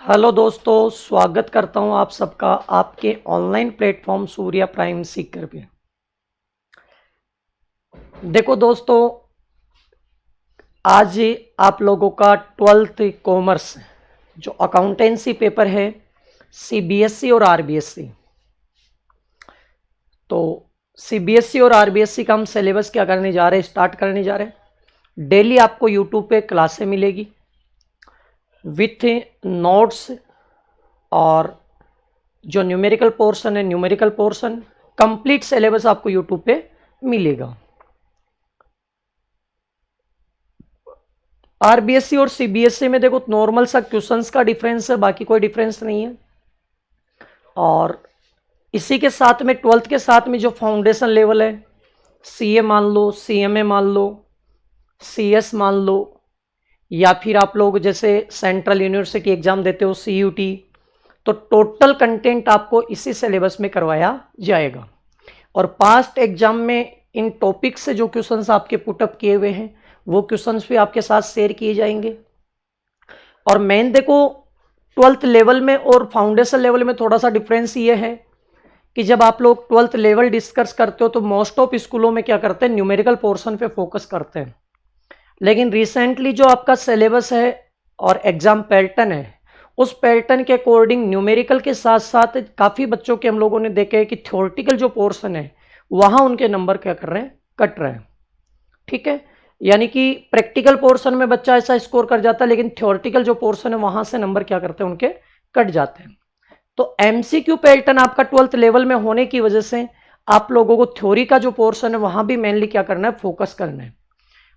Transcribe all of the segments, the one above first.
Hello दोस्तों, स्वागत करता हूं आप सबका आपके online platform Surya prime Sikar पे। देखो दोस्तों, आज आप लोगों का 12th कॉमर्स जो अकाउंटेंसी पेपर है सीबीएसई और आरबीएसई। तो सीबीएसई और आरबीएसई का हम सिलेबस क्या करने जा रहे हैं, स्टार्ट करने जा रहे हैं। डेली आपको यूट्यूब पे क्लासें मिलेगी विथ नोट्स, और जो न्यूमेरिकल पोर्शन है न्यूमेरिकल पोर्शन, कंप्लीट सिलेबस आपको यूट्यूब पे मिलेगा। आरबीएसई और सीबीएसई में देखो नॉर्मल सा क्वेश्चंस का डिफरेंस है, बाकी कोई डिफरेंस नहीं है। और इसी के साथ में 12th के साथ में जो फाउंडेशन लेवल है, सीए मान लो, सीएमए मान लो, सीएस मान लो, या फिर आप लोग जैसे सेंट्रल यूनिवर्सिटी एग्जाम देते हो सीयूटी, तो टोटल कंटेंट आपको इसी सिलेबस में करवाया जाएगा। और पास्ट एग्जाम में इन टॉपिक से जो क्वेश्चंस आपके पुटअप किए हुए हैं वो क्वेश्चंस भी आपके साथ शेयर किए जाएंगे। और मेन देखो 12th लेवल में और फाउंडेशन लेवल में थोड़ा सा डिफरेंस ये है कि जब आप लोग 12th लेवल डिस्कस करते हो तो मोस्ट ऑफ स्कूलों में क्या करते हैं, न्यूमेरिकल पोर्शन पे फोकस करते हैं। लेकिन रिसेंटली जो आपका सिलेबस है और एग्जाम पैटर्न है, उस पैटर्न के अकॉर्डिंग न्यूमेरिकल के साथ साथ काफ़ी बच्चों के हम लोगों ने देखे हैं कि थ्योरेटिकल जो पोर्शन है वहाँ उनके नंबर क्या कर रहे हैं, कट रहे हैं। ठीक है, यानी कि प्रैक्टिकल पोर्शन में बच्चा ऐसा स्कोर कर जाता है, लेकिन थ्योरेटिकल जो पोर्शन है वहाँ से नंबर क्या करते हैं, उनके कट जाते हैं। तो एमसीक्यू पैटर्न आपका 12th लेवल में होने की वजह से आप लोगों को थ्योरी का जो पोर्शन है वहाँ भी मेनली क्या करना है, फोकस करना है।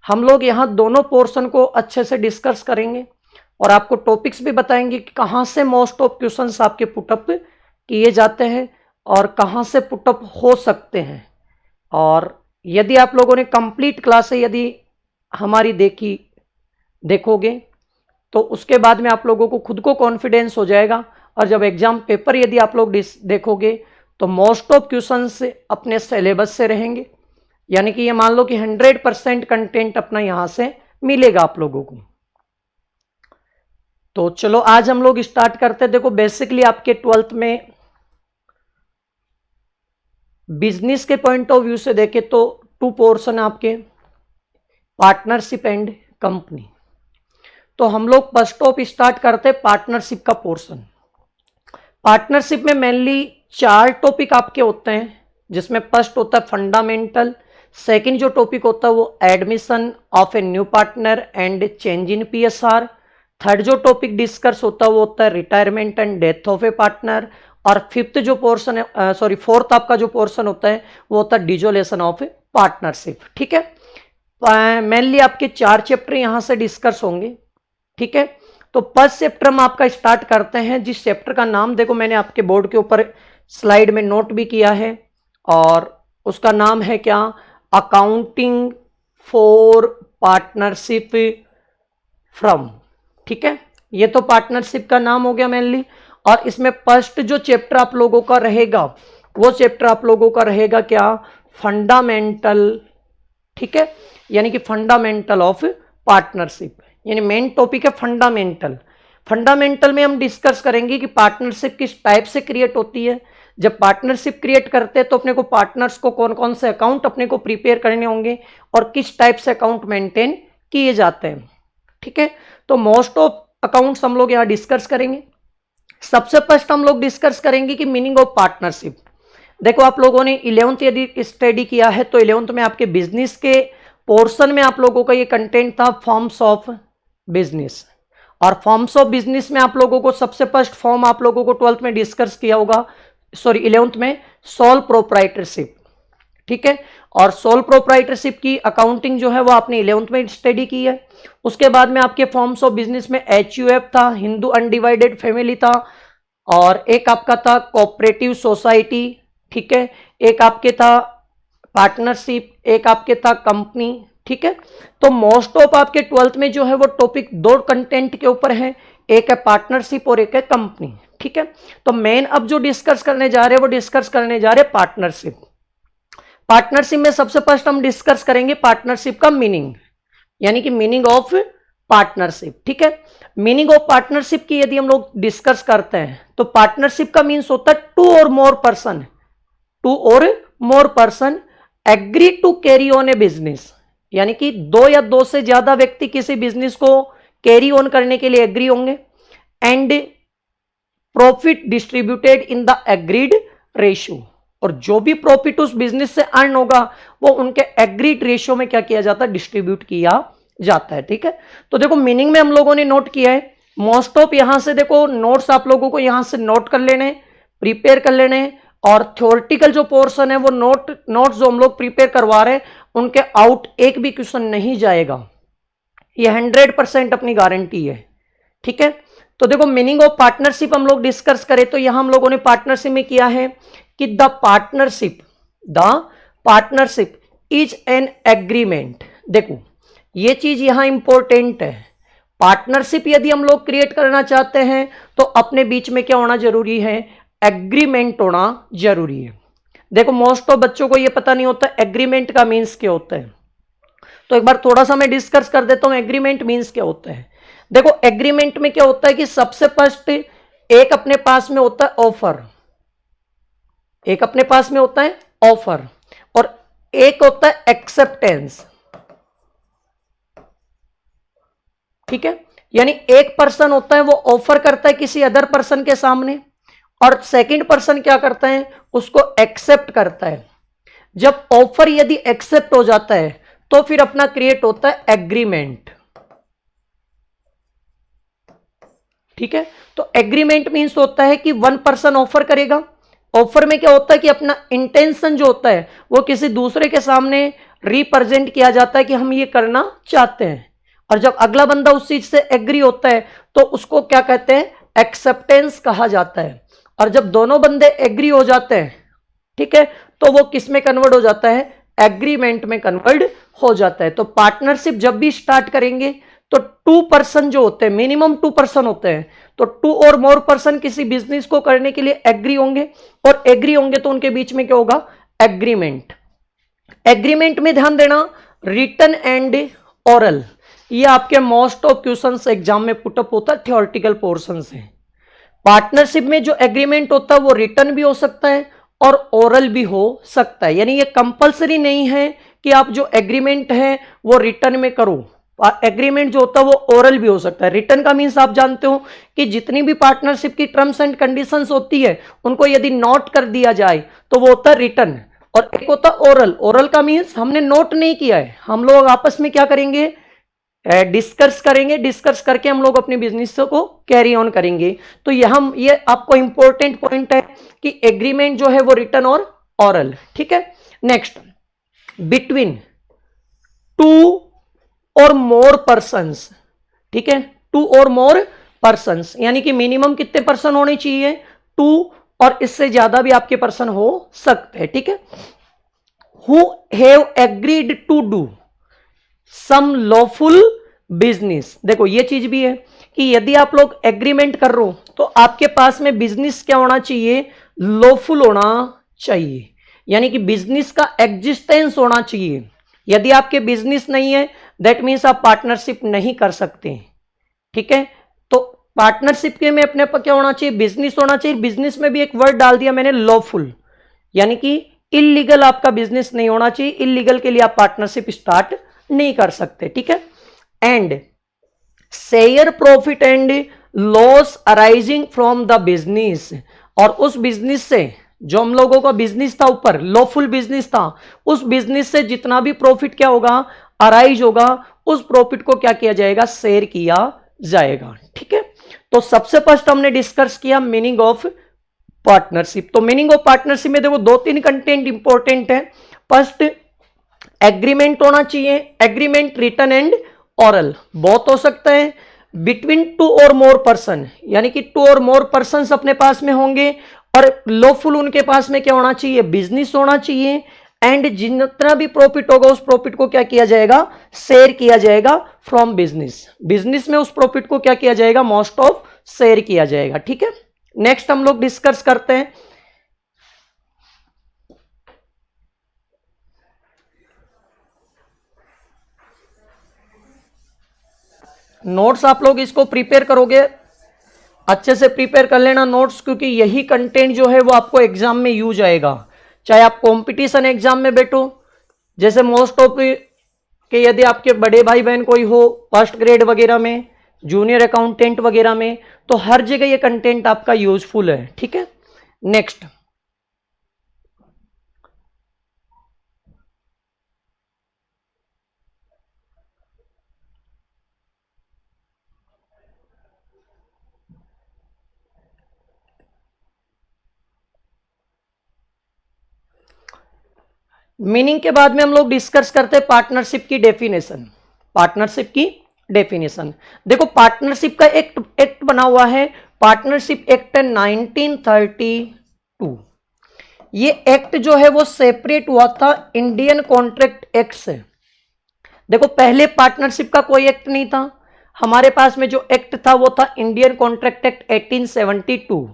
हम लोग यहाँ दोनों पोर्शन को अच्छे से डिस्कस करेंगे और आपको टॉपिक्स भी बताएंगे कि कहाँ से मोस्ट ऑफ क्वेश्चंस आपके पुटअप किए जाते हैं और कहाँ से पुटअप हो सकते हैं। और यदि आप लोगों ने कंप्लीट क्लासें यदि हमारी देखोगे तो उसके बाद में आप लोगों को खुद को कॉन्फिडेंस हो जाएगा। और जब एग्जाम पेपर यदि आप लोग देखोगे तो मोस्ट ऑफ क्वेश्चंस अपने सिलेबस से रहेंगे, यानी कि ये मान लो कि 100% कंटेंट अपना यहां से मिलेगा आप लोगों को। तो चलो आज हम लोग स्टार्ट करते हैं। देखो बेसिकली आपके 12th में बिजनेस के पॉइंट ऑफ व्यू से देखें तो 2 पोर्शन आपके, पार्टनरशिप एंड कंपनी। तो हम लोग फर्स्ट ऑफ स्टार्ट करते हैं पार्टनरशिप का पोर्शन। पार्टनरशिप में मेनली 4 टॉपिक आपके होते हैं, जिसमें फर्स्ट होता है फंडामेंटल, सेकंड जो टॉपिक होता है वो admission of a new partner and change in PSR, third जो टॉपिक डिस्कस होता है वो होता है retirement and death of A partner, और फिफ्थ जो पोर्शन है फोर्थ आपका जो पोर्शन होता है वो होता है डिसोल्यूशन ऑफ ए पार्टनरशिप। ठीक है, मेनली आपके 4 चैप्टर यहां से डिस्कस होंगे। ठीक है, तो फर्स्ट चैप्टर हम आपका स्टार्ट करते हैं, जिस चैप्टर का नाम देखो मैंने आपके बोर्ड के ऊपर स्लाइड में नोट भी किया है, और उसका नाम है क्या, अकाउंटिंग फॉर पार्टनरशिप फ्रॉम। ठीक है, ये तो पार्टनरशिप का नाम हो गया मेनली। और इसमें फर्स्ट जो चैप्टर आप लोगों का रहेगा वो चैप्टर आप लोगों का रहेगा क्या, फंडामेंटल। ठीक है, यानी कि फंडामेंटल ऑफ पार्टनरशिप, यानी मेन टॉपिक है फंडामेंटल। फंडामेंटल में हम डिस्कस करेंगे कि पार्टनरशिप किस टाइप से क्रिएट होती है। जब पार्टनरशिप क्रिएट करते हैं तो अपने को पार्टनर्स को कौन कौन से अकाउंट अपने को प्रिपेयर करने होंगे और किस टाइप से अकाउंट मेंटेन किए जाते हैं। ठीक है, तो मोस्ट ऑफ अकाउंट्स हम लोग यहाँ डिस्कस करेंगे। सबसे फर्स्ट हम लोग डिस्कस करेंगे कि मीनिंग ऑफ पार्टनरशिप। देखो आप लोगों ने 11th यदि स्टडी किया है तो 11th में आपके बिजनेस के पोर्शन में आप लोगों का ये कंटेंट था फॉर्म्स ऑफ बिजनेस। और फॉर्म्स ऑफ बिजनेस में आप लोगों को सबसे फर्स्ट फॉर्म आप लोगों को 12th में डिस्कस किया होगा, 11th में सोल प्रोप्राइटरशिप। ठीक है, और सोल प्रोप्राइटरशिप की अकाउंटिंग जो है वो आपने 11th में स्टडी की है। उसके बाद में आपके फॉर्म्स ऑफ बिजनेस में HUF था, हिंदू अनडिवाइडेड फैमिली था, और एक आपका था कोऑपरेटिव सोसाइटी। ठीक है, एक आपके था पार्टनरशिप, एक आपके था कंपनी। ठीक है, तो मोस्ट ऑफ आपके 12th में जो है वो टॉपिक 2 कंटेंट के ऊपर है, एक है पार्टनरशिप और एक है कंपनी। ठीक है, तो मेन अब जो डिस्कस करने जा रहे हैं वो डिस्कस करने जा रहे हैं पार्टनरशिप। पार्टनरशिप में सबसे फर्स्ट हम डिस्कस करेंगे पार्टनरशिप का मीनिंग, यानी कि मीनिंग ऑफ पार्टनरशिप, ठीक है। मीनिंग ऑफ पार्टनरशिप की यदि हम लोग डिस्कस करते हैं तो पार्टनरशिप का मीन्स होता है two or more person agree to carry on a business, यानी कि दो या दो से ज्यादा व्यक्ति किसी बिजनेस को कैरी ऑन करने के लिए एग्री होंगे and profit distributed in the agreed ratio, और जो भी प्रॉफिट उस बिजनेस से अर्न होगा वो उनके एग्रीड रेशियो में क्या किया जाता है, डिस्ट्रीब्यूट किया जाता है, ठीक है। तो देखो मीनिंग में हम लोगों ने नोट किया है, मोस्ट ऑफ यहां से देखो नोट्स आप लोगों को यहां से नोट कर लेने, प्रिपेयर कर लेने, और थ्योरेटिकल जो पोर्शन है वो नोट्स जो हम लोग प्रिपेयर करवा रहे हैं उनके आउट एक भी क्वेश्चन नहीं जाएगा, ये 100% अपनी गारंटी है, ठीक है। तो देखो मीनिंग ऑफ पार्टनरशिप हम लोग डिस्कस करें तो यहां हम लोगों ने पार्टनरशिप में किया है कि the partnership is an agreement. देखो ये चीज यहां इंपॉर्टेंट है, पार्टनरशिप यदि हम लोग क्रिएट करना चाहते हैं तो अपने बीच में क्या होना जरूरी है, एग्रीमेंट होना जरूरी है। देखो मोस्ट ऑफ बच्चों को यह पता नहीं होता एग्रीमेंट का मीन्स क्या होता है, तो एक बार थोड़ा सा मैं डिस्कस कर देता हूं एग्रीमेंट मीन्स क्या होता है। देखो एग्रीमेंट में क्या होता है कि सबसे फर्स्ट एक अपने पास में होता है ऑफर, एक अपने पास में होता है ऑफर, और एक होता है एक्सेप्टेंस, ठीक है। यानी एक पर्सन होता है वो ऑफर करता है किसी अदर पर्सन के सामने, और सेकंड पर्सन क्या करता है, उसको एक्सेप्ट करता है। जब ऑफर यदि एक्सेप्ट हो जाता है तो फिर अपना क्रिएट होता है एग्रीमेंट, ठीक है। तो एग्रीमेंट मीन्स होता है कि वन पर्सन ऑफर करेगा, ऑफर में क्या होता है कि अपना इंटेंशन जो होता है वो किसी दूसरे के सामने रिप्रेजेंट किया जाता है कि हम ये करना चाहते हैं, और जब अगला बंदा उस चीज से एग्री होता है तो उसको क्या कहते हैं, एक्सेप्टेंस कहा जाता है। और जब दोनों बंदे एग्री हो जाते हैं, ठीक है, तो वो किस में कन्वर्ट हो जाता है, एग्रीमेंट में कन्वर्ट हो जाता है। तो पार्टनरशिप जब भी स्टार्ट करेंगे तो टू पर्सन जो होते हैं, मिनिमम टू पर्सन होते हैं, तो टू और मोर पर्सन किसी बिजनेस को करने के लिए एग्री होंगे, और एग्री होंगे तो उनके बीच में क्या होगा, एग्रीमेंट। एग्रीमेंट में ध्यान देना रिटन एंड ओरल, ये आपके मोस्ट ऑफ क्वेश्चंस एग्जाम में पुटअप होता है थ्योरेटिकल पोर्शन से। पार्टनरशिप में जो एग्रीमेंट होता है वो रिटन भी हो सकता है और ओरल भी हो सकता है, यानी ये कंपलसरी नहीं है कि आप जो एग्रीमेंट है वो रिटन में करो, एग्रीमेंट जो होता है वो ओरल भी हो सकता है। रिटन का मीन्स आप जानते हो कि जितनी भी पार्टनरशिप की टर्म्स एंड कंडीशंस होती है उनको यदि नोट कर दिया जाए तो वो होता है रिटन, और एक होता है ओरल। ओरल का मीन्स हमने नोट नहीं किया है, हम लोग आपस में क्या करेंगे, डिस्कस करेंगे, डिस्कस करके हम लोग अपने बिजनेस को कैरी ऑन करेंगे। तो ये आपको इंपॉर्टेंट पॉइंट है कि एग्रीमेंट जो है वो रिटन और ओरल, ठीक है। Next, between two or more persons, ठीक है, टू और मोर पर्सन्स, यानी कि मिनिमम कितने पर्सन होने चाहिए, टू, और इससे ज्यादा भी आपके पर्सन हो सकते हैं, ठीक है। Who have agreed to do some lawful business, देखो ये चीज भी है कि यदि आप लोग एग्रीमेंट कर रहे हो तो आपके पास में बिजनेस क्या होना चाहिए, लॉफुल होना चाहिए, यानी कि बिजनेस का एग्जिस्टेंस होना चाहिए। यदि आपके बिजनेस नहीं है दैट मीन्स आप पार्टनरशिप नहीं कर सकते, ठीक है। तो पार्टनरशिप के में अपने पर क्या होना चाहिए, बिजनेस होना चाहिए। बिजनेस में भी एक वर्ड डाल दिया मैंने, लॉफुल, यानी कि इलीगल आपका बिजनेस नहीं होना चाहिए, इलीगल के लिए आप पार्टनरशिप स्टार्ट नहीं कर सकते, ठीक है। And share profit and loss arising from the business, और उस बिजनेस से जो हम लोगों का बिजनेस था ऊपर लॉफुल बिजनेस था, उस बिजनेस से जितना भी प्रॉफिट क्या होगा, अराइज होगा, उस प्रॉफिट को क्या किया जाएगा, शेयर किया जाएगा, ठीक है। तो सबसे फर्स्ट हमने डिस्कस किया मीनिंग ऑफ पार्टनरशिप। तो मीनिंग ऑफ पार्टनरशिप में देखो दो तीन कंटेंट इंपॉर्टेंट है। फर्स्ट, एग्रीमेंट होना चाहिए, एग्रीमेंट रिटन एंड ओरल, बहुत हो सकता है। Between two or more person, यानी कि टू और मोर पर्सन अपने पास में होंगे, और लॉफुल उनके पास में क्या होना चाहिए, बिजनेस होना चाहिए। एंड जितना भी प्रॉफिट होगा उस प्रॉफिट को क्या किया जाएगा, शेयर किया जाएगा फ्रॉम बिजनेस, बिजनेस में उस प्रॉफिट को क्या किया जाएगा, मोस्ट ऑफ शेयर किया जाएगा, ठीक है। नेक्स्ट हम लोग डिस्कस करते हैं नोट्स आप लोग इसको प्रिपेयर करोगे, अच्छे से प्रिपेयर कर लेना नोट्स, क्योंकि यही कंटेंट जो है वो आपको एग्जाम में यूज आएगा। चाहे आप कंपटीशन एग्जाम में बैठो, जैसे मोस्ट ऑफ के यदि आपके बड़े भाई बहन कोई हो फर्स्ट ग्रेड वगैरह में, जूनियर अकाउंटेंट वगैरह में, तो हर जगह ये कंटेंट आपका यूजफुल है। ठीक है, नेक्स्ट मीनिंग के बाद में हम लोग डिस्कस करते हैं पार्टनरशिप की डेफिनेशन। पार्टनरशिप की डेफिनेशन देखो, पार्टनरशिप का एक्ट बना हुआ है, पार्टनरशिप एक्ट 1932। ये एक्ट जो है वो सेपरेट हुआ था इंडियन कॉन्ट्रैक्ट एक्ट से। देखो पहले पार्टनरशिप का कोई एक्ट नहीं था, हमारे पास में जो एक्ट था वो था इंडियन कॉन्ट्रैक्ट एक्ट 1872।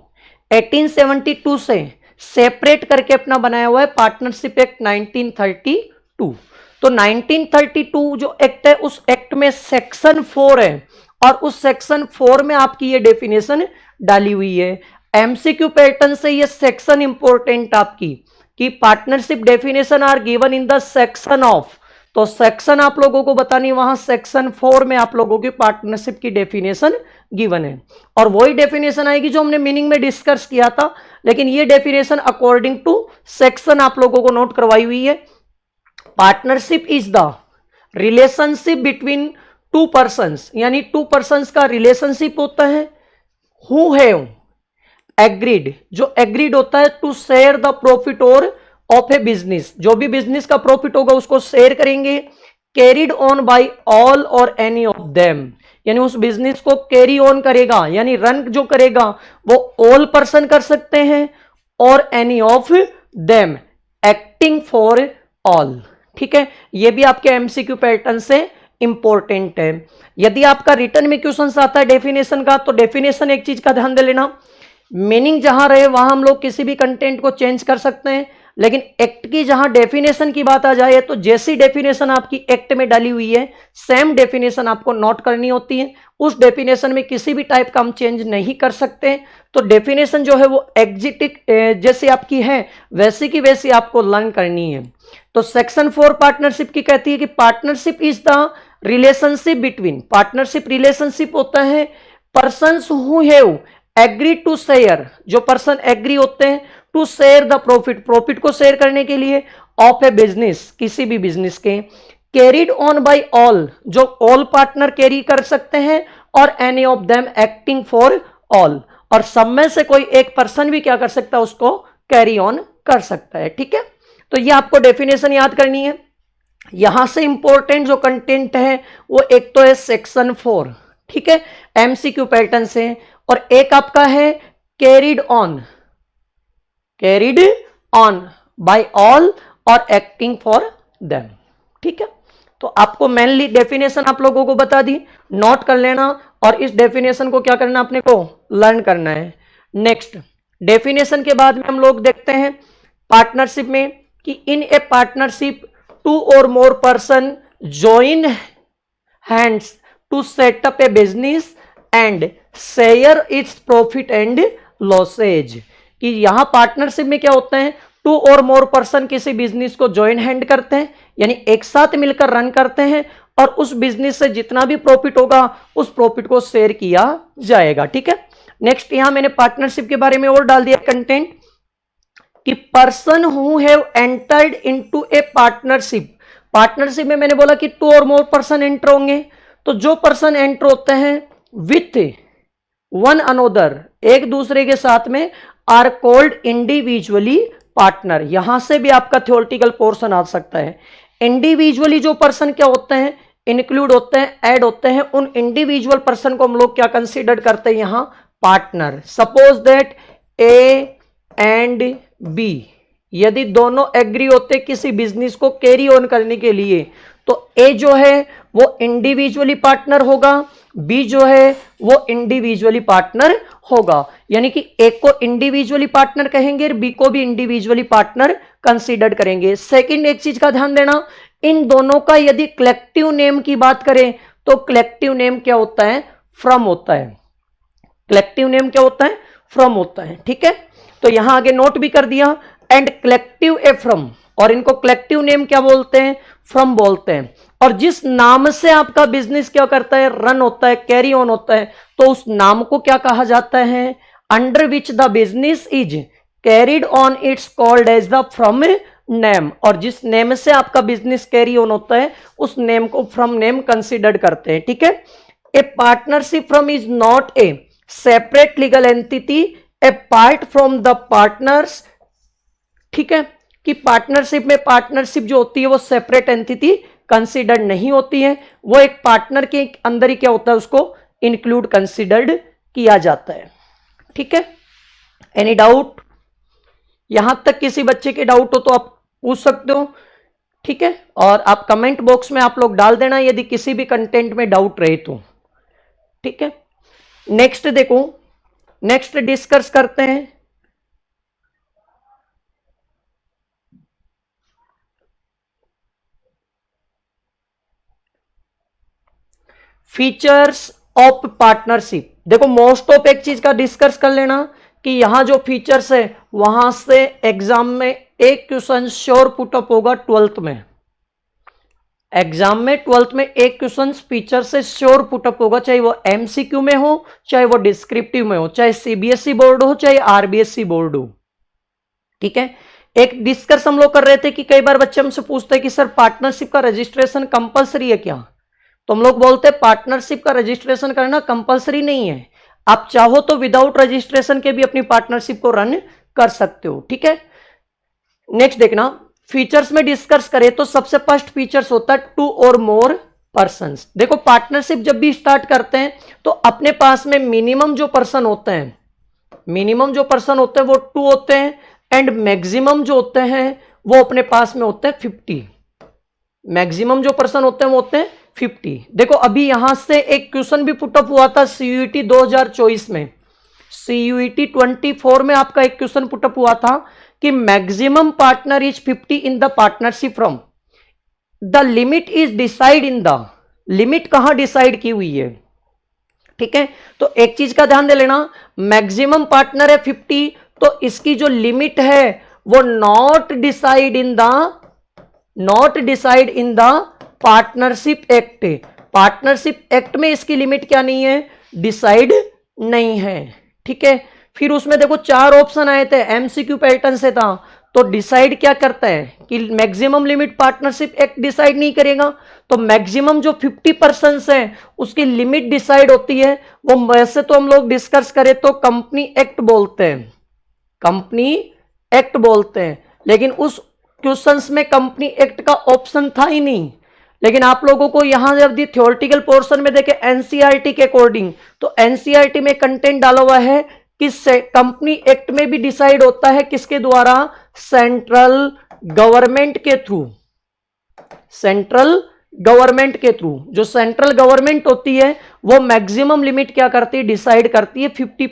1872 से सेपरेट करके अपना बनाया हुआ है पार्टनरशिप एक्ट 1932। तो 1932 जो एक्ट है, उस एक्ट में सेक्शन 4 है, और उस सेक्शन 4 में आपकी ये डेफिनेशन डाली हुई है। एमसीक्यू पैटर्न से ये सेक्शन इंपॉर्टेंट आपकी, कि partnership definition are given in the section of, तो सेक्शन आप लोगों को बतानी, वहां सेक्शन 4 में आप लोगों की पार्टनरशिप की डेफिनेशन गिवन है, और वही डेफिनेशन आएगी जो हमने मीनिंग में डिस्कस किया था, लेकिन ये डेफिनेशन अकॉर्डिंग टू सेक्शन आप लोगों को नोट करवाई हुई है। Partnership is the relationship between two persons, यानी टू पर्संस का रिलेशनशिप होता है, हु हैव एग्रीड, जो एग्रीड होता है टू शेयर द प्रॉफिट और ऑफ ए बिजनेस, जो भी बिजनेस का प्रॉफिट होगा उसको शेयर करेंगे, कैरिड ऑन बाय ऑल और एनी ऑफ देम, यानी उस बिजनेस को कैरी ऑन करेगा, यानी रन जो करेगा वो ऑल पर्सन कर सकते हैं, और any of them acting for all. ठीक है, ये भी आपके एमसीक्यू पैटर्न से इंपॉर्टेंट है। यदि आपका रिटर्न में क्वेश्चन आता है डेफिनेशन का, तो डेफिनेशन एक चीज का ध्यान दे लेना, मीनिंग जहां रहे वहां हम लोग किसी भी कंटेंट को चेंज कर सकते हैं, लेकिन एक्ट की जहां डेफिनेशन की बात आ जाए तो जैसी डेफिनेशन आपकी एक्ट में डाली हुई है सेम डेफिनेशन आपको नोट करनी होती है, उस डेफिनेशन में किसी भी टाइप का हम चेंज नहीं कर सकते। तो डेफिनेशन जो है वो एग्जिटिक जैसे आपकी है वैसी की वैसी आपको लर्न करनी है। तो सेक्शन 4 पार्टनरशिप की कहती है कि partnership is the relationship between, partnership relationship होता है persons who have agree to share, जो पर्सन एग्री होते हैं to share the profit, profit को शेयर करने के लिए, ऑफ ए बिजनेस, किसी भी बिजनेस के, कैरिड ऑन बाय ऑल, जो ऑल पार्टनर कैरी कर सकते हैं, और any of them acting for all, और सब में से कोई एक पर्सन भी क्या कर सकता है, उसको कैरी ऑन कर सकता है। ठीक है, तो ये आपको डेफिनेशन याद करनी है। यहां से इंपॉर्टेंट जो कंटेंट है वो एक तो है सेक्शन 4, ठीक है, एमसीक्यू पैटर्न से, और एक आपका है carried on, carried on by all or acting for them. ठीक है, तो आपको मेनली डेफिनेशन आप लोगों को बता दी, नोट कर लेना, और इस डेफिनेशन को क्या करना अपने को लर्न करना है। नेक्स्ट डेफिनेशन के बाद में हम लोग देखते हैं पार्टनरशिप में कि इन ए partnership two or more person join hands to set up a business and share its profit and losses, कि यहां पार्टनरशिप में क्या होता है, टू और मोर पर्सन किसी बिजनेस को ज्वाइन हैंड करते हैं, यानी एक साथ मिलकर रन करते हैं, और उस बिजनेस से जितना भी प्रॉफिट होगा उस प्रॉफिट को शेयर किया जाएगा। ठीक है, नेक्स्ट यहां मैंने पार्टनरशिप के बारे में और डाल दिया कंटेंट कि person who have entered into A partnership, partnership में मैंने बोला कि to or more person enter होंगे, तो जो पर्सन एंटर होते हैं विथ वन अनोदर, एक दूसरे के साथ में, आर कॉल्ड इंडिविजुअली पार्टनर। यहां से भी आपका थ्योरेटिकल पोर्शन आ सकता है। इंडिविजुअली जो पर्सन क्या होते हैं, इंक्लूड होते हैं, ऐड होते हैं, उन इंडिविजुअल पर्सन को हम लोग क्या कंसीडर करते हैं यहां, partner. Suppose that A and B, यदि दोनों एग्री होते किसी बिजनेस को कैरी ऑन करने के लिए, तो ए जो है वो इंडिविजुअली पार्टनर होगा, बी जो है वो इंडिविजुअली पार्टनर होगा, यानी कि ए को इंडिविजुअली पार्टनर कहेंगे, बी को भी इंडिविजुअली पार्टनर कंसीडर करेंगे। सेकंड एक चीज का ध्यान देना, इन दोनों का यदि कलेक्टिव नेम की बात करें तो कलेक्टिव नेम क्या होता है? फ्रॉम होता है। कलेक्टिव नेम क्या होता है? फ्रॉम होता है। ठीक है, तो यहां आगे नोट भी कर दिया। एंड कलेक्टिव ए फ्रॉम, और इनको कलेक्टिव नेम क्या बोलते हैं? फ्रॉम बोलते हैं। और जिस नाम से आपका बिजनेस क्या करता है? रन होता है, कैरी ऑन होता है, तो उस नाम को क्या कहा जाता है? Under which the business is carried on it's called as the from name. और जिस नेम से आपका बिजनेस कैरी ऑन होता है उस नेम को फ्रॉम नेम कंसिडर करते हैं। ठीक है, a partnership from is not a separate legal entity apart from the partners. ठीक है, कि पार्टनरशिप में पार्टनरशिप जो होती है वो सेपरेट एंटिटी कंसिडर्ड नहीं होती है, वो एक पार्टनर के अंदर ही क्या होता है? उसको इंक्लूड कंसिडर्ड किया जाता है। ठीक है, एनी डाउट? यहां तक किसी बच्चे के डाउट हो तो आप पूछ सकते हो। ठीक है, और आप कमेंट बॉक्स में आप लोग डाल देना यदि किसी भी कंटेंट में डाउट रहे तो। ठीक है, नेक्स्ट देखो, नेक्स्ट डिस्कस करते हैं। Features of partnership. देखो मोस्ट ऑफ एक चीज का डिस्कस कर लेना कि यहां जो फीचर्स है वहां से एग्जाम में एक क्वेश्चन श्योर पुटअप होगा 12th में। एग्जाम में 12th में एक क्वेश्चन फीचर से श्योर पुटअप होगा, चाहे वो एमसीक्यू में हो, चाहे वो डिस्क्रिप्टिव में हो, चाहे सीबीएसई बोर्ड हो, चाहे आरबीएसई बोर्ड हो। ठीक है, एक डिस्कस हम लोग कर रहे थे कि कई बार बच्चे हमसे पूछते हैं कि सर पार्टनरशिप का रजिस्ट्रेशन कंपलसरी है क्या? तो हम लोग बोलते हैं पार्टनरशिप का रजिस्ट्रेशन करना कंपलसरी नहीं है, आप चाहो तो विदाउट रजिस्ट्रेशन के भी अपनी पार्टनरशिप को रन कर सकते हो। ठीक है, नेक्स्ट देखना, फीचर्स में डिस्कस करें तो सबसे फर्स्ट फीचर्स होता है 2 और मोर पर्संस। देखो पार्टनरशिप जब भी स्टार्ट करते हैं तो अपने पास में मिनिमम जो पर्सन होते हैं, मिनिमम जो पर्सन होते हैं वो 2 होते हैं, एंड मैक्सिमम जो होते हैं वो अपने पास में होते हैं 50। मैक्सिमम जो पर्सन होते हैं वो होते हैं 50। देखो अभी यहां से एक क्वेश्चन भी पुटअप हुआ था सीयूईटी 2024 में, सीयूईटी 24 में आपका एक क्वेश्चन पुटअप हुआ था कि maximum partner is 50 in the partnership from the limit is decide in the, limit कहां डिसाइड की हुई है? ठीक है, तो एक चीज का ध्यान दे लेना, मैक्सिमम पार्टनर है 50, तो इसकी जो लिमिट है वो not decide in the, not decide in the partnership act. Partnership act में इसकी लिमिट क्या नहीं है? डिसाइड नहीं है। ठीक है, फिर उसमें देखो 4 ऑप्शन आए थे, एमसीक्यू पैटर्न से था, तो डिसाइड क्या करता है कि maximum limit partnership act decide नहीं करेगा, तो मैक्सिमम जो 50% है उसकी लिमिट डिसाइड होती है, वो वैसे तो हम लोग डिस्कस करें तो कंपनी एक्ट बोलते हैं, कंपनी एक्ट बोलते हैं, लेकिन उस क्वेश्चंस में कंपनी एक्ट का ऑप्शन था ही नहीं। लेकिन आप लोगों को यहां जब दी थ्योरेटिकल पोर्शन में देखे एनसीईआरटी के अकॉर्डिंग, तो एनसीईआरटी में कंटेंट डाला हुआ है कि कंपनी एक्ट में भी डिसाइड होता है किसके द्वारा? सेंट्रल गवर्नमेंट के थ्रू, सेंट्रल गवर्नमेंट के थ्रू। जो सेंट्रल गवर्नमेंट होती है वो मैक्सिमम लिमिट क्या करती है? डिसाइड करती है 50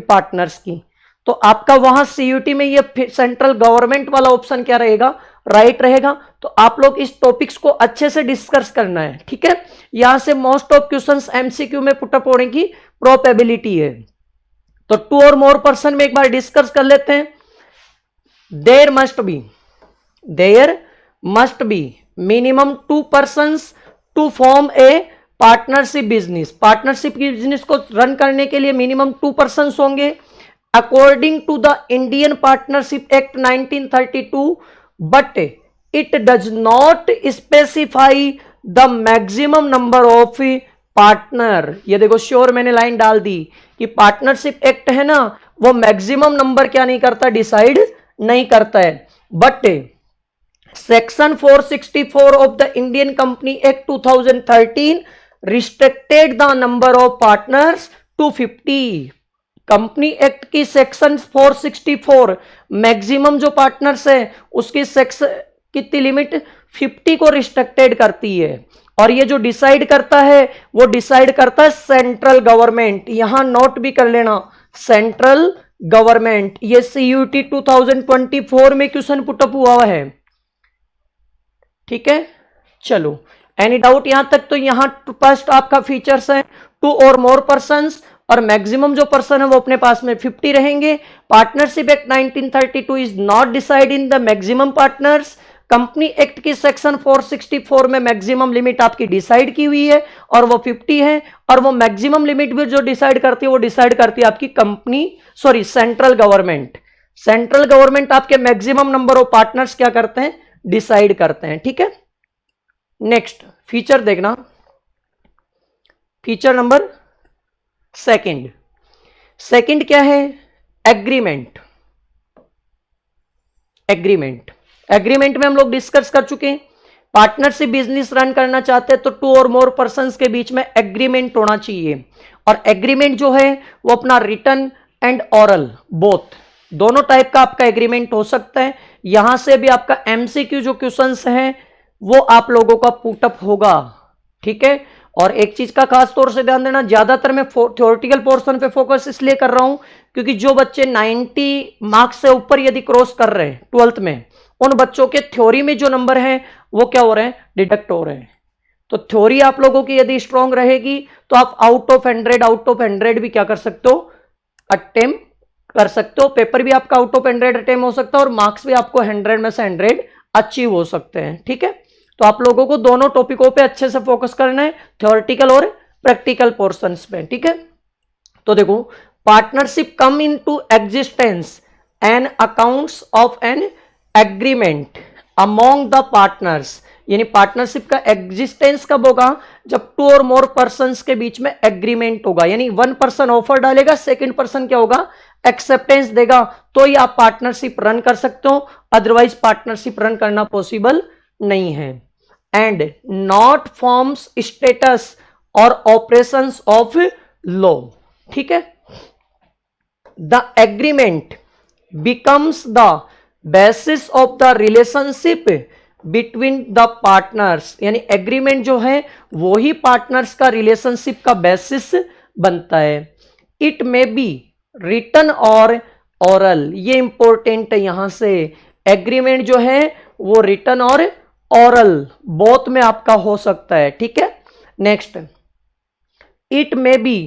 पार्टनर्स की। तो आपका वहां सीयूटी में ये सेंट्रल गवर्नमेंट वाला ऑप्शन क्या रहेगा? राइट रहेगा। तो आप लोग इस टॉपिक्स को अच्छे से डिस्कस करना है। ठीक है, यहां से मोस्ट ऑफ क्वेश्चंस एमसीक्यू में पुटअप होने की प्रोबेबिलिटी है। तो 2 और मोर पर्सन में एक बार डिस्कस कर लेते हैं। There must be minimum 2 persons to form a partnership business. Partnership की बिजनेस को रन करने के लिए मिनिमम 2 पर्संस होंगे according to the Indian partnership act 1932, but it does not specify the maximum number of partner. ये देखो sure मैंने line डाल दी कि पार्टनरशिप एक्ट है ना, वो मैक्सिमम नंबर क्या नहीं करता? डिसाइड नहीं करता है। But section 464 of the Indian company act 2013 restricted the number of partners to 50। Company act की सेक्शन 464 मैक्सिमम जो पार्टनर्स है उसकी सेक्शन कितनी लिमिट? 50 को रिस्ट्रिक्टेड करती है। और ये जो डिसाइड करता है वो डिसाइड करता है सेंट्रल गवर्नमेंट। यहां नोट भी कर लेना, सेंट्रल गवर्नमेंट। ये सीयूटी 2024 में क्वेश्चन पुटअप हुआ है। ठीक है, चलो एनी डाउट यहां तक? तो यहां फर्स्ट आपका फीचर्स है टू और मोर पर्सन्स, और मैक्सिमम जो पर्सन है वो अपने पास में 50 रहेंगे। Partnership act 1932 is not decide in the maximum partners. Company act की सेक्शन 464 में मैक्सिमम लिमिट आपकी डिसाइड की हुई है और वो 50 है, और वो मैक्सिमम लिमिट भी जो डिसाइड करती है वो डिसाइड करती है आपकी company, sorry central government. Central government आपके मैक्सिमम नंबर ऑफ पार्टनर्स क्या करते हैं, डिसाइड करते हैं, ठीक है। नेक्स्ट फीचर देखना, फीचर नंबर सेकंड। सेकंड क्या है, एग्रीमेंट। एग्रीमेंट, एग्रीमेंट में हम लोग डिस्कस कर चुके हैं, पार्टनरशिप बिजनेस रन करना चाहते हैं तो टू और मोर पर्संस के बीच में एग्रीमेंट होना चाहिए। और एग्रीमेंट जो है वो अपना रिटन एंड ऑरल बोथ, दोनों टाइप का आपका एग्रीमेंट हो सकता है। यहां से भी आपका एमसीक्यू जो क्वेश्चंस हैं वो आप लोगों का पुटअप होगा, ठीक है। और एक चीज का खास तौर से ध्यान देना, ज्यादातर मैं थ्योरेटिकल पोर्शन पे फोकस इसलिए कर रहा हूं क्योंकि जो बच्चे 90 मार्क्स से ऊपर यदि क्रॉस कर रहे हैं 12th में, उन बच्चों के थ्योरी में जो नंबर हैं वो क्या हो रहे हैं, डिडक्ट हो रहे हैं। तो थ्योरी आप लोगों की यदि स्ट्रांग रहेगी तो आप आउट ऑफ 100 भी क्या कर सकते हो, अटेम्प्ट कर सकते हो। पेपर भी आपका आउट ऑफ 100 अटेम्प्ट हो सकता है और मार्क्स भी आपको 100 में से 100 अचीव हो सकते हैं, ठीक है। तो आप लोगों को दोनों टॉपिकों पे अच्छे से फोकस करना है, थ्योरेटिकल और प्रैक्टिकल पोर्शंस पे, ठीक है। तो देखो, partnership come into existence and accounts of an agreement among the partners, यानी पार्टनरशिप का एग्जिस्टेंस कब होगा, जब टू और मोर पर्संस के बीच में एग्रीमेंट होगा। यानी वन पर्सन ऑफर डालेगा, सेकंड पर्सन क्या होगा, एक्सेप्टेंस देगा, तो ही आप पार्टनरशिप रन कर सकते हो, अदरवाइज पार्टनरशिप रन करना पॉसिबल नहीं है। एंड नॉट फॉर्म्स स्टेटस और ऑपरेशंस ऑफ लॉ, ठीक है। The agreement becomes the basis of the relationship between the partners, यानी एग्रीमेंट जो है वो ही पार्टनर्स का रिलेशनशिप का बेसिस बनता है। इट मे बी रिटन और ऑरल, ये इंपॉर्टेंट है यहां से, एग्रीमेंट जो है वो रिटन और ऑरल बोथ में आपका हो सकता है, ठीक है। Next, it may be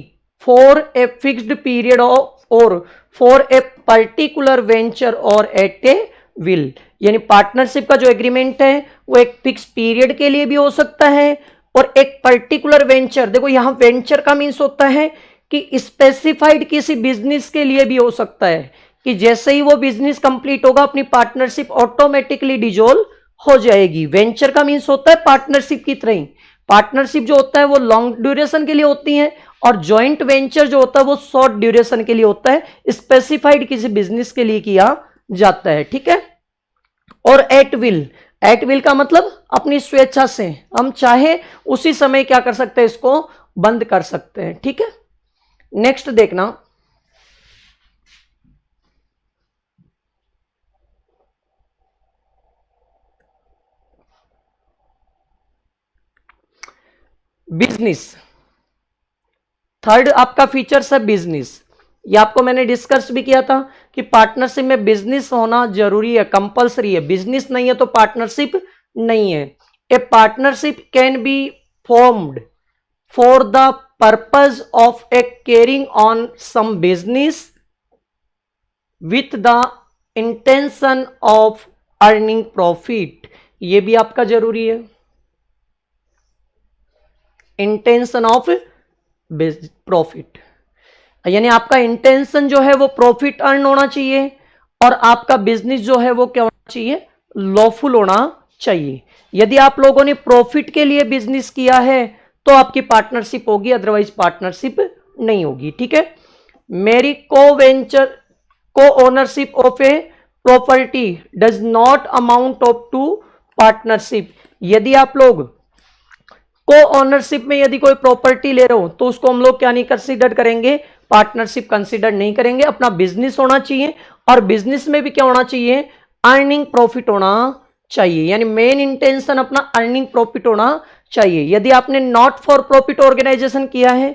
for a fixed period of और फॉर ए पर्टिकुलर वेंचर और एट ए विल, यानी पार्टनरशिप का जो एग्रीमेंट है वो एक फिक्स पीरियड के लिए भी हो सकता है और एक पर्टिकुलर वेंचर, देखो यहां वेंचर का मीन्स होता है कि स्पेसिफाइड किसी बिजनेस के लिए भी हो सकता है, कि जैसे ही वो बिजनेस कंप्लीट होगा अपनी पार्टनरशिप ऑटोमेटिकली डिजोल्व हो जाएगी। वेंचर का मीन्स होता है पार्टनरशिप की तरह ही, पार्टनरशिप जो होता है वो लॉन्ग ड्यूरेशन के लिए होती है और जॉइंट वेंचर जो होता है वो शॉर्ट ड्यूरेशन के लिए होता है, स्पेसिफाइड किसी बिजनेस के लिए किया जाता है, ठीक है। और एट विल, एट विल का मतलब अपनी स्वेच्छा से, हम चाहे उसी समय क्या कर सकते हैं, इसको बंद कर सकते हैं, ठीक है। नेक्स्ट देखना, बिजनेस। थर्ड आपका फीचर्स है बिजनेस। ये आपको मैंने डिस्कस भी किया था कि पार्टनरशिप में बिजनेस होना जरूरी है, कंपलसरी है, बिजनेस नहीं है तो पार्टनरशिप नहीं है। A partnership can be formed for the purpose of a carrying on some business with the intention of earning profit, ये भी आपका जरूरी है, इंटेंशन ऑफ प्रॉफिट, यानी आपका इंटेंशन जो है वो प्रॉफिट अर्न होना चाहिए और आपका बिजनेस जो है वो क्या होना चाहिए, लॉफुल होना चाहिए। यदि आप लोगों ने प्रॉफिट के लिए बिजनेस किया है तो आपकी पार्टनरशिप होगी, अदरवाइज पार्टनरशिप नहीं होगी, ठीक है। मेरी co venture co ownership of a property does not amount of to partnership, यदि आप लोग को ओनरशिप में यदि कोई प्रॉपर्टी ले रहे हो तो उसको हम लोग क्या नहीं कंसीडर करेंगे, पार्टनरशिप कंसीडर नहीं करेंगे। अपना बिजनेस होना चाहिए और बिजनेस में भी क्या होना चाहिए, अर्निंग प्रॉफिट होना चाहिए, यानी मेन इंटेंशन अपना अर्निंग प्रॉफिट होना चाहिए। यदि आपने नॉट फॉर प्रॉफिट ऑर्गेनाइजेशन किया है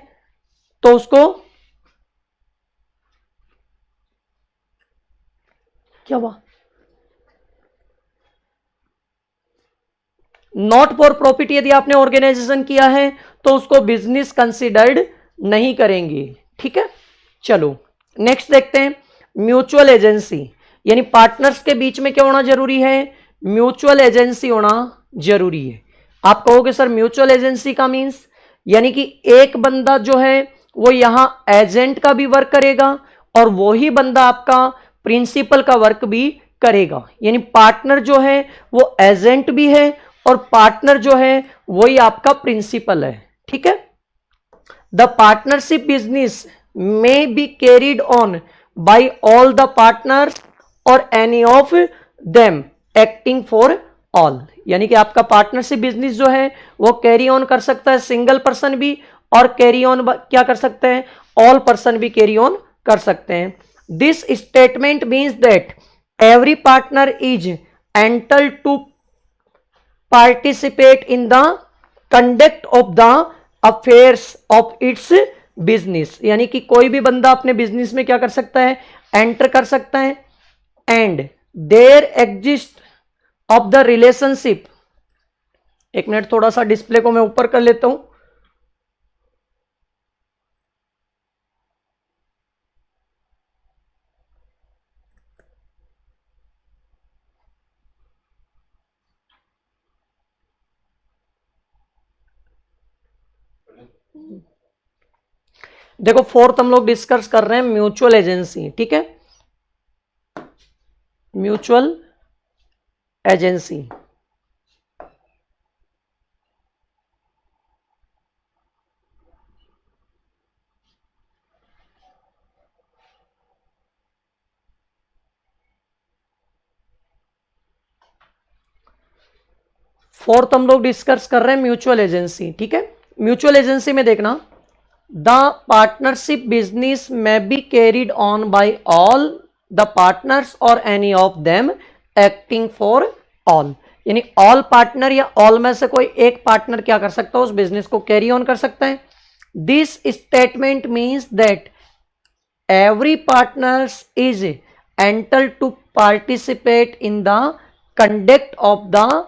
तो उसको क्या हुआ, नॉट फॉर प्रॉफिट यदि आपने ऑर्गेनाइजेशन किया है तो उसको बिजनेस कंसिडर्ड नहीं करेंगे, ठीक है। चलो नेक्स्ट देखते हैं, म्यूचुअल एजेंसी, यानी पार्टनर्स के बीच में क्या होना जरूरी है, म्यूचुअल एजेंसी होना जरूरी है। आप कहोगे सर म्यूचुअल एजेंसी का मीन्स, यानी कि एक बंदा जो है वो यहां एजेंट का भी वर्क करेगा और वही बंदा आपका प्रिंसिपल का वर्क भी करेगा, यानी पार्टनर जो है वो एजेंट भी है और पार्टनर जो है वही आपका प्रिंसिपल है, ठीक है। The partnership business may be carried on by all the partners और any of them acting for all, यानी कि आपका पार्टनरशिप बिजनेस जो है वो कैरी ऑन कर सकता है सिंगल पर्सन भी, और कैरी ऑन क्या कर सकते हैं, ऑल पर्सन भी कैरी ऑन कर सकते हैं। This statement means that every partner is entitled to participate in the conduct of the affairs of its business, यानी कि कोई भी बंदा अपने बिजनेस में क्या कर सकता है, एंटर कर सकता है। And there exist of the relationship, एक मिनट थोड़ा सा डिस्प्ले को मैं ऊपर कर लेता हूं। देखो फोर्थ हम लोग डिस्कस कर रहे हैं म्यूचुअल एजेंसी, ठीक है, म्यूचुअल एजेंसी। फोर्थ हम लोग डिस्कस कर रहे हैं म्यूचुअल एजेंसी, ठीक है। म्यूचुअल एजेंसी में देखना, the partnership business may be carried on by all the partners और any of them acting for all, यानी ऑल पार्टनर या ऑल में से कोई एक पार्टनर क्या कर सकता है, उस बिजनेस को कैरी ऑन कर सकता है। This statement means that every partners is entitled to participate in the conduct of the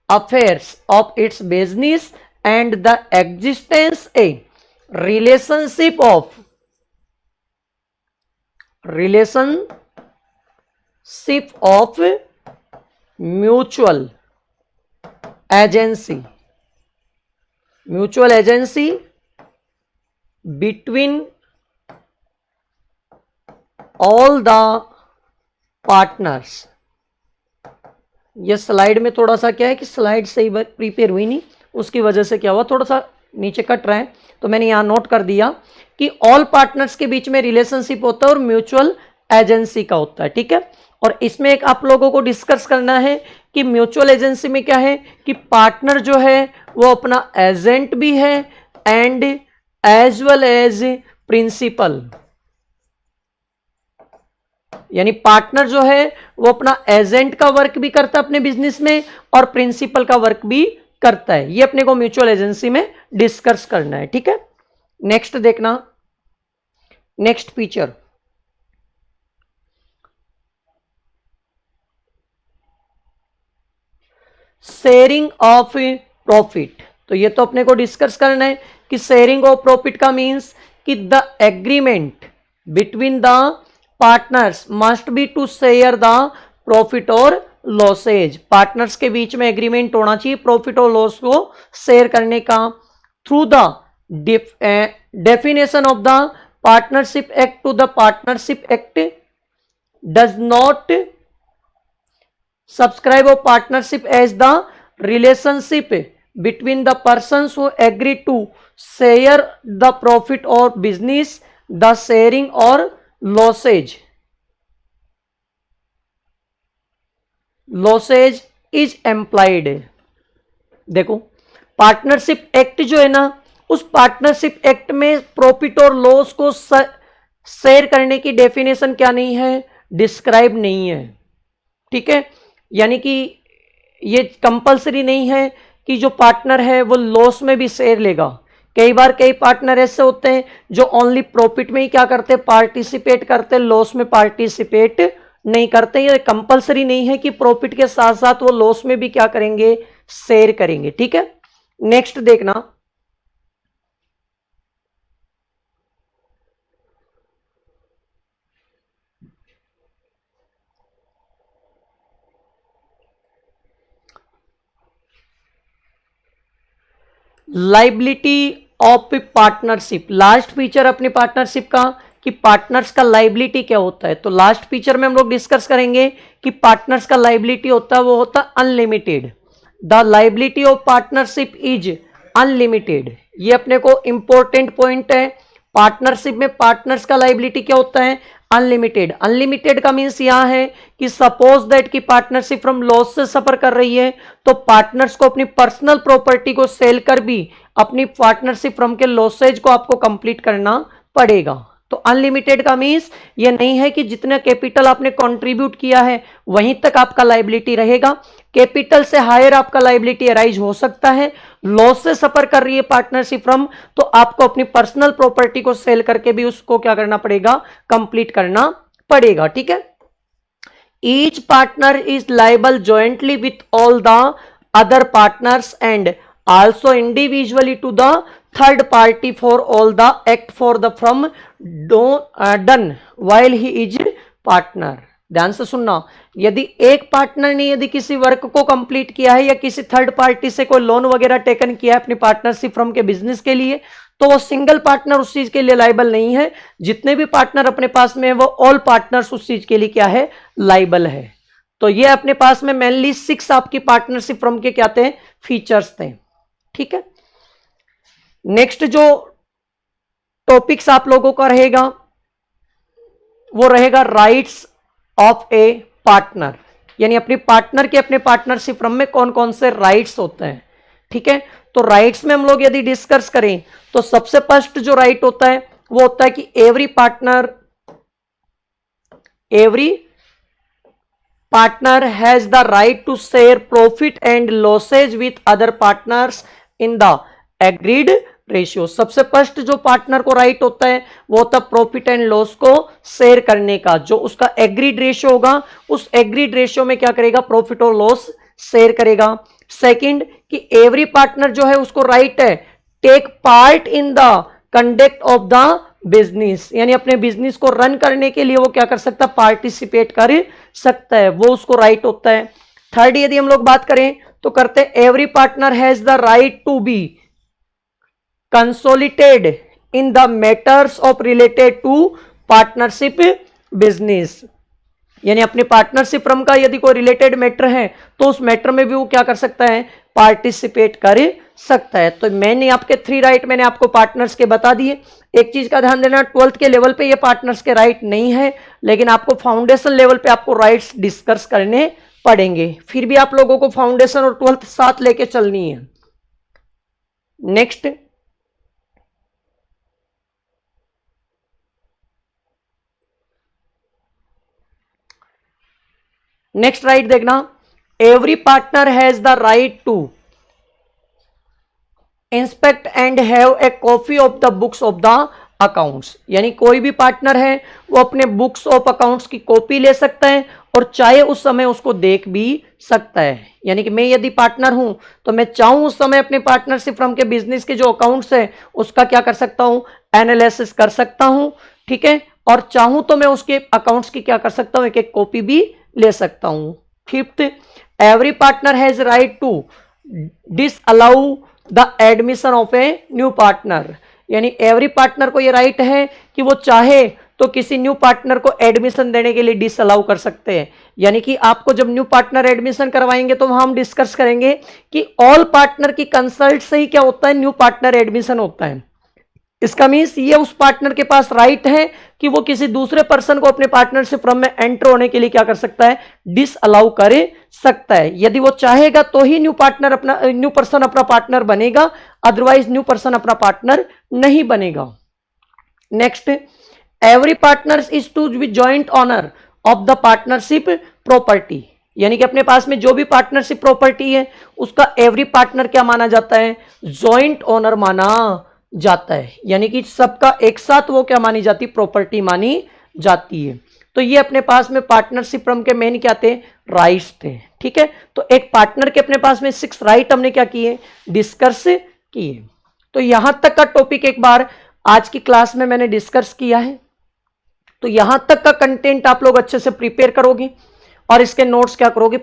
affairs of its business and the existence a relationship of mutual agency between all the partners। ये slide में थोड़ा सा क्या है कि slide सही prepare हुई नहीं, उसकी वजह से क्या हुआ, थोड़ा सा नीचे कट रहा है, तो मैंने यहां नोट कर दिया कि ऑल पार्टनर्स के बीच में रिलेशनशिप होता है और म्यूचुअल एजेंसी का होता है, ठीक है। और इसमें एक आप लोगों को डिस्कस करना है कि म्यूचुअल एजेंसी में क्या है कि पार्टनर जो है वो अपना एजेंट भी है and as well as principal, यानी पार्टनर जो है वो अपना एजेंट का वर्क भी करता है अपने बिजनेस में और प्रिंसिपल का वर्क भी करता है। ये अपने को म्यूचुअल एजेंसी में डिस्कस करना है, ठीक है। नेक्स्ट देखना, next feature, sharing of profit. तो ये तो अपने को डिस्कस करना है कि शेयरिंग ऑफ प्रॉफिट का मींस कि the agreement between the partners must be to share the profit और लॉसेज। पार्टनर्स के बीच में एग्रीमेंट होना चाहिए प्रॉफिट और लॉस को शेयर करने का। Through the definition of the partnership act to the partnership act does not subscribe of partnership as the relationship between the persons who agree to share the profit और business the sharing और losses is implied. देखो partnership act जो है ना, उस partnership act में profit और loss को शेयर करने की डेफिनेशन क्या नहीं है, डिस्क्राइब नहीं है, ठीक है। यानी कि ये कंपलसरी नहीं है कि जो पार्टनर है वो लॉस में भी शेयर लेगा। कई बार कई पार्टनर ऐसे होते हैं जो ओनली प्रॉफिट में ही क्या करते हैं, पार्टिसिपेट करते हैं, लॉस में पार्टिसिपेट नहीं करते। ये कंपलसरी नहीं है कि प्रॉफिट के साथ साथ वो लॉस में भी क्या करेंगे, शेयर करेंगे। ठीक है, नेक्स्ट देखना, liability of partnership. Last feature अपनी पार्टनरशिप का कि पार्टनर्स का लाइबिलिटी क्या होता है। तो लास्ट फीचर में हम लोग डिस्कस करेंगे कि पार्टनर्स का लाइबिलिटी होता है वो होता है unlimited. The liability of partnership is unlimited. ये अपने को इंपॉर्टेंट पॉइंट है। पार्टनरशिप में पार्टनर्स का लाइबिलिटी क्या होता है, अनलिमिटेड। अनलिमिटेड का मीन्स यहां है कि सपोज दैट कि पार्टनरशिप फ्रॉम लॉस से सफर कर रही है तो पार्टनर्स को अपनी पर्सनल प्रॉपर्टी को सेल कर भी अपनी पार्टनरशिप फ्रॉम के लॉसेज को आपको कंप्लीट करना पड़ेगा। तो अनलिमिटेड का मीन्स ये नहीं है कि जितना कैपिटल आपने कंट्रीब्यूट किया है वहीं तक आपका लायबिलिटी रहेगा। कैपिटल से हायर आपका लायबिलिटी अराइज हो सकता है। लॉस से सफर कर रही है पार्टनरशिप फ्रॉम, तो आपको अपनी पर्सनल प्रॉपर्टी को सेल करके भी उसको क्या करना पड़ेगा, कंप्लीट करना पड़ेगा। ठीक है, each partner is liable jointly with all the other partners and also individually to the third party for all the act for the firm done while he is partner। ध्यान से सुनना, यदि एक पार्टनर ने यदि किसी वर्क को complete किया है या किसी थर्ड पार्टी से कोई लोन वगैरह टेकन किया है अपनी पार्टनरशिप फर्म के बिजनेस के लिए, तो वो सिंगल पार्टनर उस चीज के लिए लाइबल नहीं है। जितने भी पार्टनर अपने पास में है वो ऑल पार्टनर्स उस चीज के लिए क्या है, लाइबल है। तो ये अपने पास में मेनली 6 आपकी पार्टनरशिप फर्म के क्या थे, फीचर्स थे। ठीक है, नेक्स्ट जो टॉपिक्स आप लोगों का रहेगा वो रहेगा राइट्स ऑफ ए पार्टनर, यानी अपनी पार्टनर के अपने पार्टनरशिप फर्म में कौन कौन से राइट्स होते हैं। ठीक है, तो राइट्स में हम लोग यदि डिस्कस करें तो सबसे फर्स्ट जो राइट होता है वो होता है कि every partner has the right to share profit and losses with other partners in the agreed ratio. सबसे फर्स्ट जो पार्टनर को राइट होता है वो होता है प्रॉफिट एंड लॉस को शेयर करने का। जो उसका एग्रीड रेशियो होगा उस एग्रीड रेशियो में क्या करेगा, प्रॉफिट और लॉस शेयर करेगा। सेकंड कि एवरी पार्टनर जो है उसको राइट है take part in the conduct of the business, यानी अपने बिजनेस को रन करने के लिए वो क्या कर सकता है, पार्टिसिपेट कर सकता है, वो उसको राइट होता है। थर्ड यदि हम लोग बात करें तो करते हैं every partner has the right to be consolidated in the matters of related to partnership business, यानी अपने पार्टनरशिप फर्म का यदि कोई रिलेटेड मैटर है तो उस मैटर में भी वो क्या कर सकता है, पार्टिसिपेट कर सकता है। तो मैंने आपके 3 राइट मैंने आपको पार्टनर्स के बता दिए। एक चीज का ध्यान देना, 12th के लेवल पे ये पार्टनर्स के राइट नहीं है, लेकिन आपको फाउंडेशन लेवल पे आपको राइट्स डिस्कस करने पड़ेंगे। फिर भी आप लोगों को फाउंडेशन और 12th साथ लेके चलनी है। नेक्स्ट राइट देखना, every partner has the right to inspect and have a copy of the books of the accounts, यानी कोई भी पार्टनर है वो अपने बुक्स ऑफ अकाउंट्स की कॉपी ले सकता है और चाहे उस समय उसको देख भी सकता है। यानी कि मैं यदि पार्टनर हूं तो मैं चाहूं उस समय अपने पार्टनरशिप फर्म के बिजनेस के जो अकाउंट्स है उसका क्या कर सकता हूं, एनालिसिस कर सकता हूं। ठीक है, और चाहूं तो मैं उसके अकाउंट्स की क्या कर सकता हूं, एक एक कॉपी भी ले सकता हूं। Fifth, every partner has right to disallow the admission of a new partner, यानी एवरी पार्टनर को ये राइट है कि वो चाहे तो किसी न्यू पार्टनर को एडमिशन देने के लिए डिसअलाउ कर सकते हैं। यानी कि आपको जब न्यू पार्टनर एडमिशन करवाएंगे तो हम डिस्कस करेंगे कि ऑल पार्टनर की कंसल्ट से ही क्या होता है, न्यू पार्टनर एडमिशन होता है। इसका मीन्स ये उस पार्टनर के पास राइट है कि वो किसी दूसरे पर्सन को अपने पार्टनरशिप फर्म में एंटर होने के लिए क्या कर सकता है, डिसअलाउ कर सकता है। यदि वो चाहेगा तो ही न्यू पर्सन अपना पार्टनर बनेगा, अदरवाइज न्यू पर्सन अपना पार्टनर नहीं बनेगा। Next, every partner is to be joint owner of the partnership property, यानी कि अपने पास में जो भी पार्टनरशिप प्रॉपर्टी है उसका एवरी पार्टनर क्या माना जाता है, जॉइंट ओनर माना जाता है। यानी कि सबका एक साथ वो क्या मानी जाती है, प्रॉपर्टी मानी जाती है। तो ये अपने पास में पार्टनरशिप फर्म के मेन क्या थे, राइट्स थे। ठीक है, तो एक पार्टनर के अपने पास में 6 राइट हमने क्या किए, डिस्कस किए। तो यहां तक का टॉपिक एक बार आज की क्लास में मैंने डिस्कस किया है। तो यहां तक का कंटेंट आप लोग अच्छे से प्रिपेयर करोगे और इसके नोट्स क्या करोगे,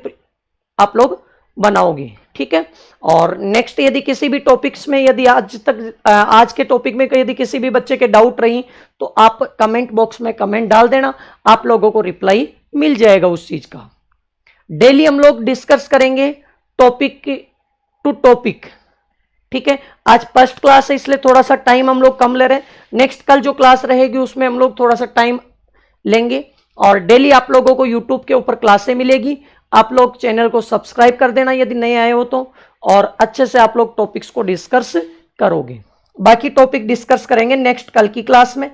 आप लोग बनाओगे। ठीक है, और नेक्स्ट यदि किसी भी टॉपिक्स में, यदि आज के टॉपिक में यदि किसी भी बच्चे के डाउट रही तो आप कमेंट बॉक्स में कमेंट डाल देना, आप लोगों को रिप्लाई मिल जाएगा उस चीज का। डेली हम लोग डिस्कस करेंगे टॉपिक टू टॉपिक। ठीक है, आज फर्स्ट क्लास है इसलिए थोड़ा सा टाइम हम लोग कम ले रहे हैं। नेक्स्ट कल जो क्लास रहेगी उसमें हम लोग थोड़ा सा टाइम लेंगे और डेली आप लोगों को यूट्यूब के ऊपर क्लासें मिलेगी। आप लोग चैनल को सब्सक्राइब कर देना यदि नए आए हो तो, और अच्छे से आप लोग टॉपिक्स को डिस्कस करोगे। बाकी टॉपिक डिस्कस करेंगे नेक्स्ट कल की क्लास में।